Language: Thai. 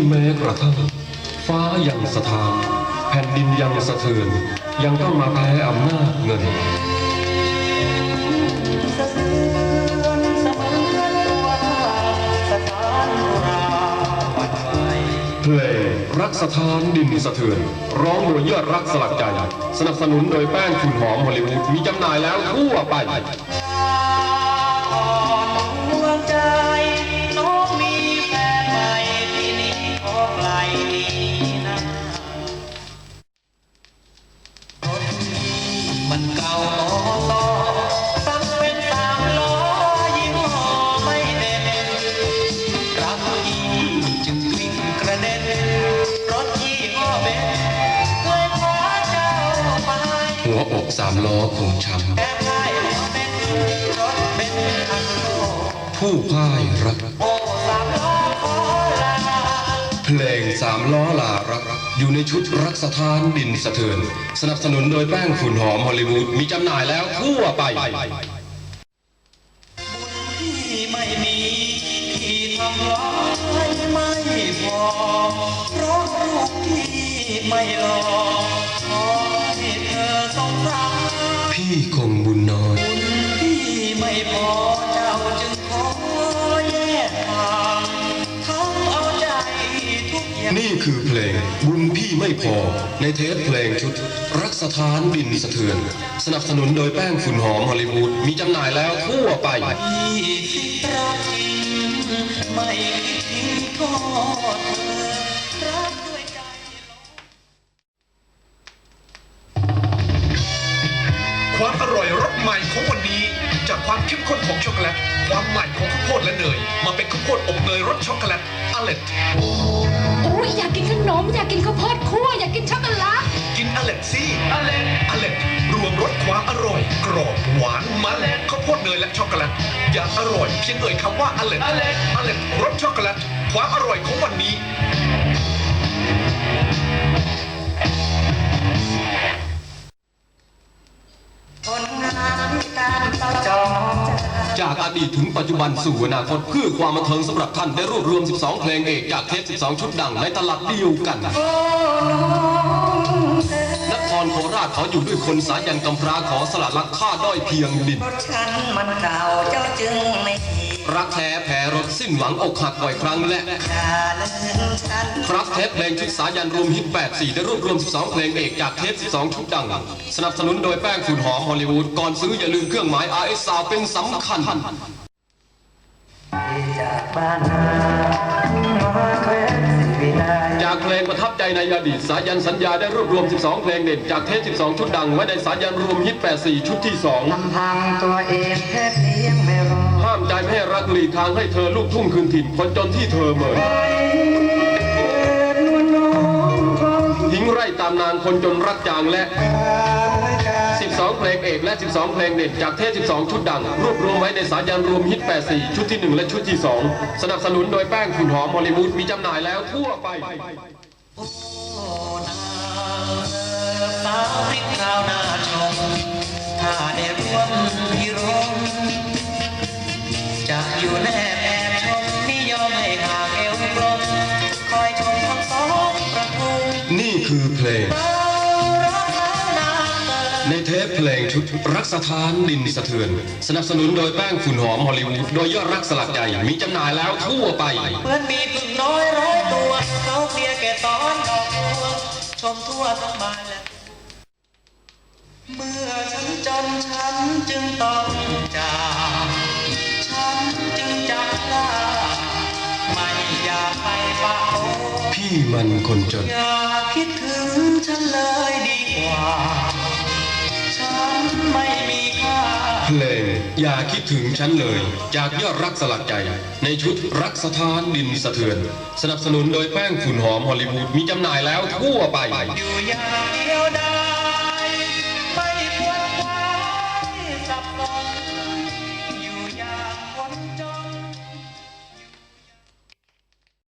แม้กระทั่งฟ้ายังสะท้านแผ่นดินยังสะเทือนยังต้องมาแพ้อำนาจเงินเพลงรักสถานดินสะเทือนร้องโดยยอดรักสลักใจสนับสนุนโดยแป้งฝุ่นหอมฮอลลีวูดมีจำหน่ายแล้วทั่วไปมันเก่าต่อซ้ำเป็นตามล้อยี่ห้อไม่เด่นรักอีจึงกลิ้งกระเด็นรถยี่ห้อเบนเคยคว้าเจ้าไปหัวอกสามล้อคงช้ำแค่ได้เป็นรถเป็นคันโลผู้พ่ายรักโอ้สามล้อขอลาเพลงสามล้อลารักอยู่ในชุดรักสถานดินสะเทือนสนับสนุนโดยแป้งฝุ่นหอมฮอลลีวูดมีจำหน่ายแล้วทั่วไปบุญที่ไม่มีที่ทำร้ายไม่พอเพราะลูกที่ไม่หล่อขอให้เธอสงสารพี่คงบุญน้อยบุญที่ไม่พอเจ้าจึงขอแยกทางทำเอาใจทุกอย่างนี่คือเพลงบุญพี่ไม่พอในเทปเพลงชุดรักสถานดินสะเทือนสนับสนุนโดยแป้งฝุ่นหอมฮอลลีวูดมีจำหน่ายแล้วทั่วไปพี่คิดรักจริงไม่คิดทิ้งทอดเธอรักด้วยใจความอร่อยรสใหม่ของวันนี้จากความเข้มข้นของช็อกโกแลตความใหม่ของข้าวโพดและเนยมาเป็นข้าวโพดอบเนยรสช็อกโกแลตอเลตโอ้ยอยากกินขนมอยากกินข้าวโพดคั่วอยากกินช็อกโกแลตกินอเลตสิอเลตรวมรสความอร่อยกรอบหวานมันข้าวโพดเนยและช็อกโกแลตอยากอร่อยเพียงเอ่ยคำว่าอเลตรสช็อกโกแลตความอร่อยของวันนี้จากอดีตถึงปัจจุบันสู่อนาคตเพื่อความบันเทิงสำหรับท่านได้รวบรวม12เพลงเอกจากเทป12ชุดดังในตลาดเดียวกันนครโคราชเขาอยู่ด้วยคนสายันกำพร้าขอสละรักค่าด้อยเพียงดินฉันมันเก่าเจ้าจึงไม่รักแท้แพ้รถสิ้นหวังอกหักบ่อยครั้งและครับเทปเพลงชุดสายันรวมฮิต84ได้รวบรวม12เพลงเอกจากเทป12ชุดดังสนับสนุนโดยแป้งฝุ่นหอมฮอลลีวูดก่อนซื้ออย่าลืมเครื่องหมาย RS Sound เป็นสำคัญจากเพลงประทับใจในอดีตสายันสัญญาได้รวบรวม12เพลงเด่นจากเทป12ชุดดังไว้ในสายันรวมฮิต84ชุดที่2ลำพังตัวเองแค่เพียงไม่รอห้ามใจไม่ให้รักหลีกทางให้เธอลูกทุ่งคืนถิ่นคนจนที่เธอเหมือนหญิงไร่ตามนางคนจนรักจางและ12เพลงเอกและ12เพลงเด่นจากเทป12ชุดดังรวบรวมไว้ในสายันรวมฮิต84ชุดที่1และชุดที่2สนับสนุนโดยแป้งฝุ่นหอมฮอลลีวูดมีจำหน่ายแล้วทั่วไปโอ้นางสาวริกคราวหน้าชมถ้าได้ร่วมพิรมจะอยู่แนบแอบชมนิยมให้ห่างเอวกลมคอยชมทั้งสองประตูนี่คือเพลงในเทปเพลงชุดรักสถานดินสะเทือนสนับสนุนโดยแป้งฝุ่นหอมฮอลลีวูดโดยยอดรักสลักใจมีจำหน่ายแล้วทั่วไปเพื่อนมีพึ่งน้อย100ตัวเขาเพียแก่ตอนดอกบัวชมทั่วทั้งบ้านและเมื่อฉันจนฉันจึงต้องจากฉันจึงจำได้ไม่อยากไปปะโอพี่มันคนจนอย่าคิดถึงฉันเลยดีกว่าฉันไม่มีค่าเพลงอย่าคิดถึงฉันเลยจากยอดรักสลักใจในชุดรักสถานดินสะเทือนสนับสนุนโดยแป้งฝุ่นหอมฮอลลีวูดมีจำหน่ายแล้วทั่วไปอยู่อย่างเดียวดาย